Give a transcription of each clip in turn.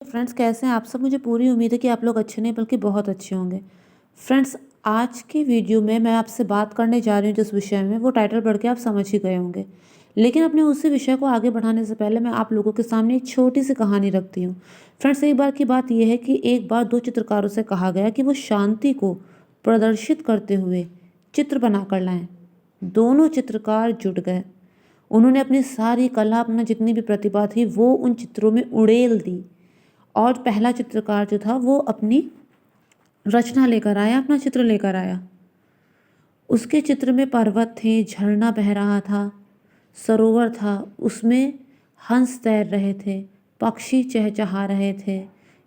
Friends, कैसे हैं आप सब। मुझे पूरी उम्मीद है कि आप लोग अच्छे नहीं बल्कि बहुत अच्छे होंगे। फ्रेंड्स, आज की वीडियो में मैं आपसे बात करने जा रही हूँ जिस विषय में, वो टाइटल पढ़ के आप समझ ही गए होंगे। लेकिन अपने उसी विषय को आगे बढ़ाने से पहले मैं आप लोगों के सामने एक छोटी सी कहानी रखती हूँ। फ्रेंड्स, एक बार की बात यह है कि एक बार दो चित्रकारों से कहा गया कि वो शांति को प्रदर्शित करते हुए चित्र बना कर लाएं। दोनों चित्रकार जुट गए। उन्होंने अपनी सारी कला, अपना जितनी भी प्रतिभा थी, वो उन चित्रों में उड़ेल दी। और पहला चित्रकार जो था वो अपनी रचना लेकर आया, अपना चित्र लेकर आया। उसके चित्र में पर्वत थे, झरना बह रहा था, सरोवर था, उसमें हंस तैर रहे थे, पक्षी चहचहा रहे थे,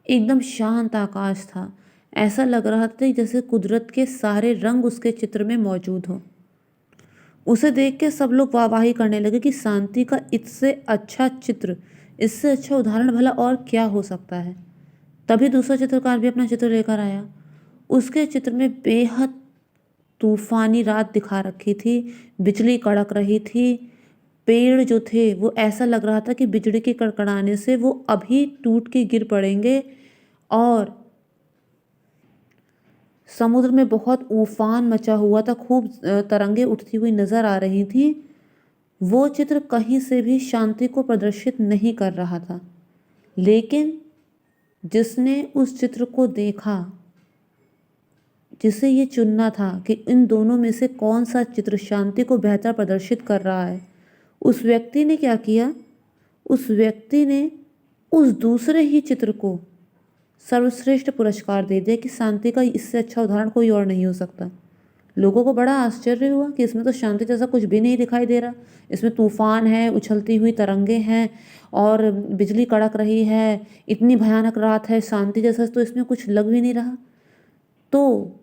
एकदम शांत आकाश था। ऐसा लग रहा था जैसे कुदरत के सारे रंग उसके चित्र में मौजूद हो। उसे देख के सब लोग वाहवाही करने लगे कि शांति का इससे अच्छा चित्र, इससे अच्छा उदाहरण भला और क्या हो सकता है। तभी दूसरा चित्रकार भी अपना चित्र लेकर आया। उसके चित्र में बेहद तूफानी रात दिखा रखी थी, बिजली कड़क रही थी, पेड़ जो थे वो ऐसा लग रहा था कि बिजली के कड़कड़ाने से वो अभी टूट के गिर पड़ेंगे। और समुद्र में बहुत उफान मचा हुआ था, खूब तरंगे उठती हुई नजर आ रही थी। वो चित्र कहीं से भी शांति को प्रदर्शित नहीं कर रहा था। लेकिन जिसने उस चित्र को देखा, जिसे ये चुनना था कि इन दोनों में से कौन सा चित्र शांति को बेहतर प्रदर्शित कर रहा है, उस व्यक्ति ने क्या किया? उस व्यक्ति ने उस दूसरे ही चित्र को सर्वश्रेष्ठ पुरस्कार दे दिया कि शांति का इससे अच्छा उदाहरण कोई और नहीं हो सकता। लोगों को बड़ा आश्चर्य हुआ कि इसमें तो शांति जैसा कुछ भी नहीं दिखाई दे रहा। इसमें तूफान है, उछलती हुई तरंगे हैं और बिजली कड़क रही है, इतनी भयानक रात है, शांति जैसा तो इसमें कुछ लग भी नहीं रहा। तो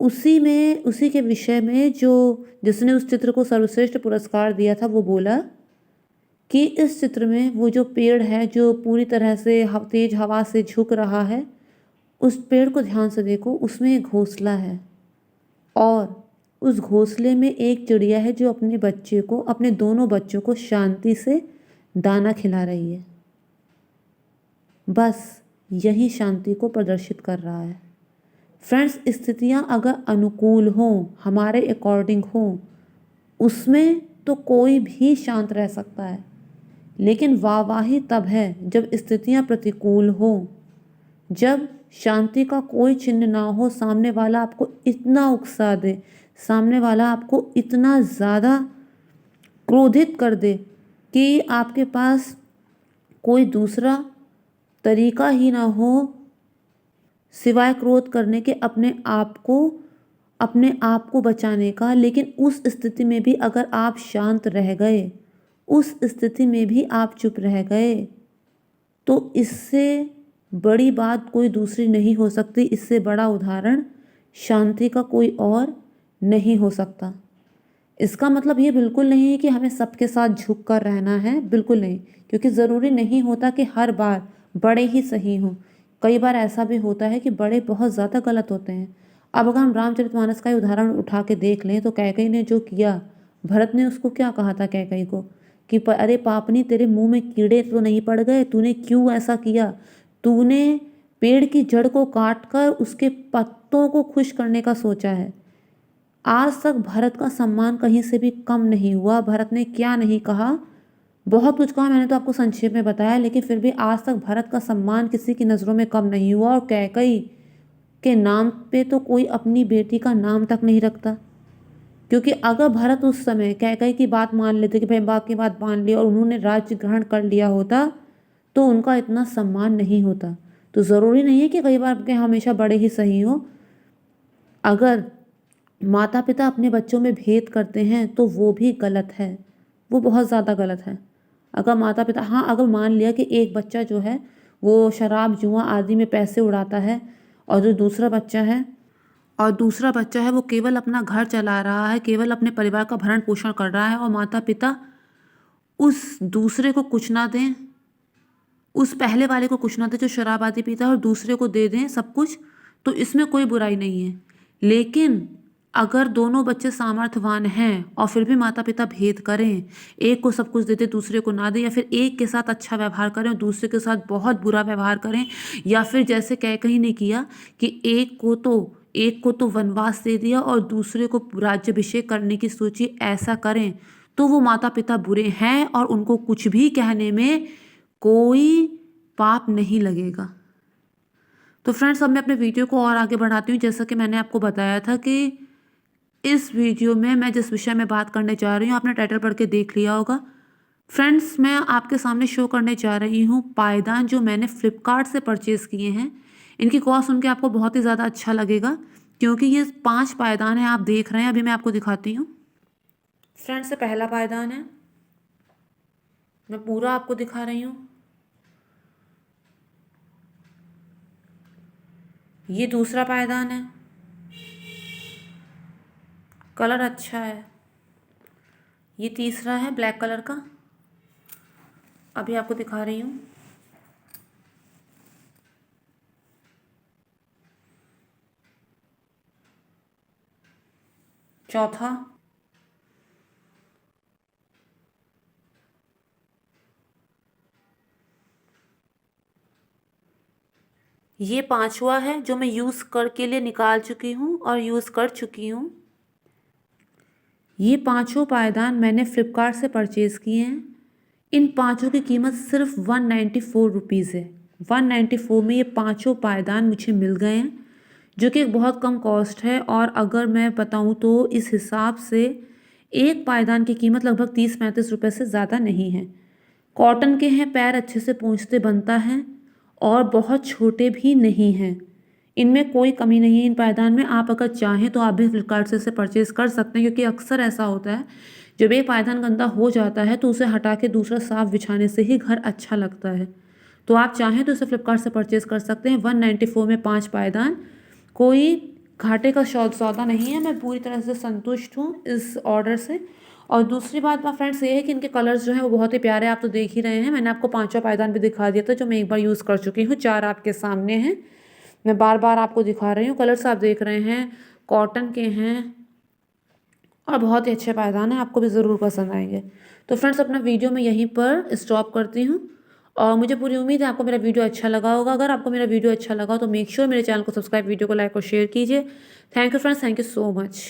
उसी के विषय में जो जिसने उस चित्र को सर्वश्रेष्ठ पुरस्कार दिया था, वो बोला कि इस चित्र में वो जो पेड़ है जो पूरी तरह से तेज हवा से झुक रहा है, उस पेड़ को ध्यान से देखो, उसमें एक घोंसला है और उस घोंसले में एक चिड़िया है जो अपने बच्चे को, अपने दोनों बच्चों को शांति से दाना खिला रही है। बस यही शांति को प्रदर्शित कर रहा है। फ्रेंड्स, स्थितियां अगर अनुकूल हों, हमारे अकॉर्डिंग हों, उसमें तो कोई भी शांत रह सकता है। लेकिन वाहवाही तब है जब स्थितियां प्रतिकूल हों, जब शांति का कोई चिन्ह ना हो, सामने वाला आपको इतना उकसा दे, सामने वाला आपको इतना ज़्यादा क्रोधित कर दे कि आपके पास कोई दूसरा तरीका ही ना हो सिवाय क्रोध करने के अपने आप को बचाने का। लेकिन उस स्थिति में भी अगर आप शांत रह गए, उस स्थिति में भी आप चुप रह गए, तो इससे बड़ी बात कोई दूसरी नहीं हो सकती। इससे बड़ा उदाहरण शांति का कोई और नहीं हो सकता। इसका मतलब ये बिल्कुल नहीं है कि हमें सबके साथ झुक कर रहना है, बिल्कुल नहीं। क्योंकि ज़रूरी नहीं होता कि हर बार बड़े ही सही हों। कई बार ऐसा भी होता है कि बड़े बहुत ज़्यादा गलत होते हैं। अब अगर हम रामचरितमानस का ही उदाहरण उठा के देख लें, तो कैकई ने जो किया, भरत ने उसको क्या कहा था कैकई को कि अरे पापनी, तेरे मुंह में कीड़े तो नहीं पड़ गए? तूने क्यों ऐसा किया? तूने पेड़ की जड़ को काट कर उसके पत्तों को खुश करने का सोचा है। आज तक भरत का सम्मान कहीं से भी कम नहीं हुआ। भरत ने क्या नहीं कहा, बहुत कुछ कहा, मैंने तो आपको संक्षेप में बताया। लेकिन फिर भी आज तक भरत का सम्मान किसी की नज़रों में कम नहीं हुआ। और कैकई के नाम पे तो कोई अपनी बेटी का नाम तक नहीं रखता। क्योंकि अगर भरत उस समय कैकई की बात मान लेते कि भाई बाप की बात मान ली और उन्होंने राज्य ग्रहण कर लिया होता, तो उनका इतना सम्मान नहीं होता। तो ज़रूरी नहीं है कि कई बार के हमेशा बड़े ही सही हो। अगर माता पिता अपने बच्चों में भेद करते हैं तो वो भी गलत है, वो बहुत ज़्यादा गलत है। अगर माता पिता, हाँ, अगर मान लिया कि एक बच्चा जो है वो शराब जुआ आदि में पैसे उड़ाता है, और जो दूसरा बच्चा है वो केवल अपना घर चला रहा है, केवल अपने परिवार का भरण पोषण कर रहा है, और माता पिता उस दूसरे को कुछ ना दें, उस पहले वाले को कुछ ना दें जो शराब आदि पीता है, और दूसरे को दे दें सब कुछ, तो इसमें कोई बुराई नहीं है। लेकिन अगर दोनों बच्चे सामर्थ्यवान हैं और फिर भी माता पिता भेद करें, एक को सब कुछ देते दूसरे को ना दें, या फिर एक के साथ अच्छा व्यवहार करें और दूसरे के साथ बहुत बुरा व्यवहार करें, या फिर जैसे कैकेयी ने किया कि एक को तो वनवास दे दिया और दूसरे को राज्याभिषेक करने की सोची, ऐसा करें तो वो माता पिता बुरे हैं और उनको कुछ भी कहने में कोई पाप नहीं लगेगा। तो फ्रेंड्स, अब मैं अपने वीडियो को और आगे बढ़ाती हूँ। जैसा कि मैंने आपको बताया था कि इस वीडियो में मैं जिस विषय में बात करने जा रही हूँ, आपने टाइटल पढ़ के देख लिया होगा। फ्रेंड्स, मैं आपके सामने शो करने जा रही हूँ पायदान जो मैंने फ्लिपकार्ट से परचेज़ किए हैं। इनकी कॉस्ट सुन के आपको बहुत ही ज़्यादा अच्छा लगेगा, क्योंकि ये 5 पायदान हैं, आप देख रहे हैं। अभी मैं आपको दिखाती हूँ। फ्रेंड्स, ये पहला पायदान है, मैं पूरा आपको दिखा रही हूँ। ये दूसरा पायदान है, कलर अच्छा है। ये तीसरा है, ब्लैक कलर का, अभी आपको दिखा रही हूँ। चौथा, ये पांचवा है जो मैं यूज़ करके लिए निकाल चुकी हूँ और यूज़ कर चुकी हूँ। ये पांचों पायदान मैंने फ्लिपकार्ट से परचेज़ किए हैं। इन पांचों की कीमत सिर्फ 194 रुपीज़ है। 194 में ये पांचों पायदान मुझे मिल गए हैं, जो कि एक बहुत कम कॉस्ट है। और अगर मैं बताऊँ तो इस हिसाब से एक पायदान की कीमत लगभग 30-35 रुपये से ज़्यादा नहीं है। कॉटन के हैं, पैर अच्छे से पोंछते बनता है और बहुत छोटे भी नहीं हैं। इनमें कोई कमी नहीं है इन पायदान में। आप अगर चाहें तो आप भी फ्लिपकार्ट से इसे परचेज़ कर सकते हैं, क्योंकि अक्सर ऐसा होता है जब एक पायदान गंदा हो जाता है तो उसे हटा के दूसरा साफ बिछाने से ही घर अच्छा लगता है। तो आप चाहें तो इसे फ्लिपकार्ट से परचेज़ कर सकते हैं। 194 में 5 पायदान, कोई घाटे का सौदा नहीं है। मैं पूरी तरह से संतुष्ट हूँ इस ऑर्डर से। और दूसरी बात फ्रेंड्स ये है कि इनके कलर्स जो हैं वो बहुत ही प्यारे, आप तो देख ही रहे हैं। मैंने आपको पांचों पायदान भी दिखा दिया था जो मैं एक बार यूज़ कर चुकी हूँ। 4 आपके सामने हैं, मैं बार बार आपको दिखा रही हूँ। कलर्स आप देख रहे हैं, कॉटन के हैं और बहुत ही अच्छे पायदान हैं, आपको भी ज़रूर पसंद आएंगे। तो फ्रेंड्स, अपना वीडियो मैं यहीं पर स्टॉप करती हूँ और मुझे पूरी उम्मीद है आपको मेरा वीडियो अच्छा लगा होगा। अगर आपको मेरा वीडियो अच्छा लगा तो मेक श्योर मेरे चैनल को सब्सक्राइब, वीडियो को लाइक और शेयर कीजिए। Thank you friends, thank you so much.